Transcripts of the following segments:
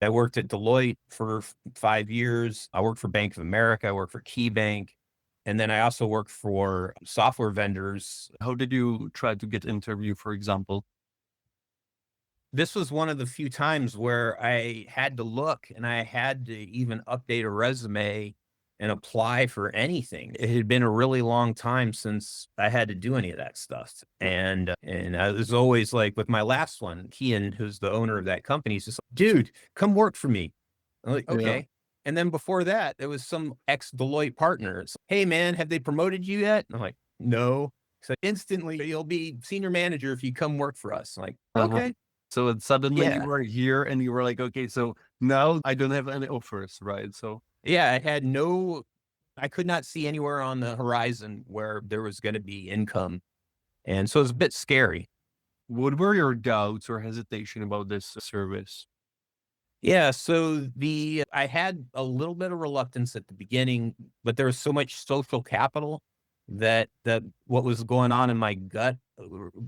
I worked at Deloitte for 5 years. I worked for Bank of America. I worked for KeyBank. And then I also worked for software vendors. How did you try to get interview, for example? This was one of the few times where I had to look and I had to even update a resume and apply for anything. It had been a really long time since I had to do any of that stuff. And I was always like with my last one, Kian, who's the owner of that company, he's just like, dude, come work for me. I'm like, Yeah. okay. And then before that, there was some ex Deloitte partners. Hey man, have they promoted you yet? I'm like, no. So instantly you'll be senior manager if you come work for us. I'm like, Uh-huh. okay. So it suddenly you Yeah. were here and you were like, okay, so now I don't have any offers, right? So Yeah, I could not see anywhere on the horizon where there was gonna be income, and so it was a bit scary. what were your doubts or hesitation about this service? Yeah, so the I had a little bit of reluctance at the beginning, but there was so much social capital that what was going on in my gut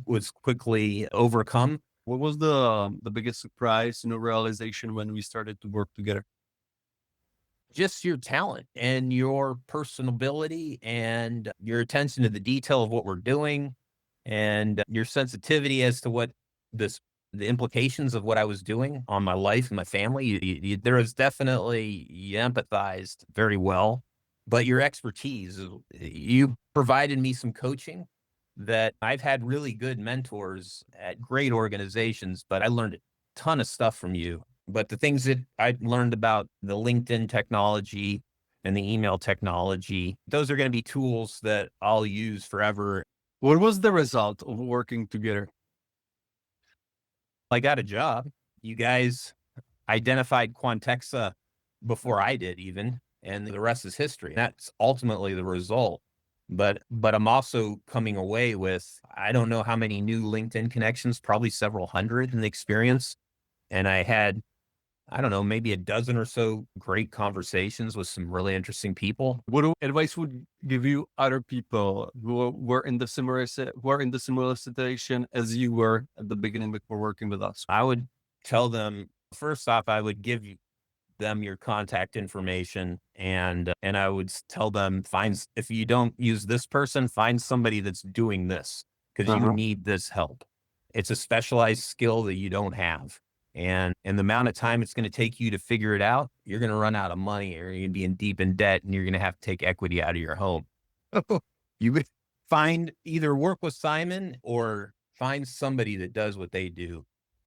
was quickly overcome. What was the biggest surprise, realization when we started to work together? Just your talent and your personability and your attention to the detail of what we're doing and your sensitivity as to what this the implications of what I was doing on my life and my family. There was definitely you empathized very well, but your expertise, you provided me some coaching that I've had really good mentors at great organizations, but I learned a ton of stuff from you. But the things that I learned about the LinkedIn technology and the email technology, those are going to be tools that I'll use forever. What was the result of working together? I got a job. You guys identified Quantexa before I did even, and the rest is history. That's ultimately the result. But I'm also coming away with I don't know how many new LinkedIn connections, probably several hundred in the experience. And I had I don't know, maybe a dozen or so great conversations with some really interesting people. What advice would give you other people who were in the similar situation as you were at the beginning before working with us? I would tell them first off, I would them your contact information and I would tell them if you don't use this person, find somebody that's doing this because you Uh-huh. need this help. It's a specialized skill that you don't have. And the amount of time it's going to take you to figure it out, you're going to run out of money or you're going to be in deep in debt and you're going to have to take equity out of your home. You would find either work with Simon or find somebody that does what they do.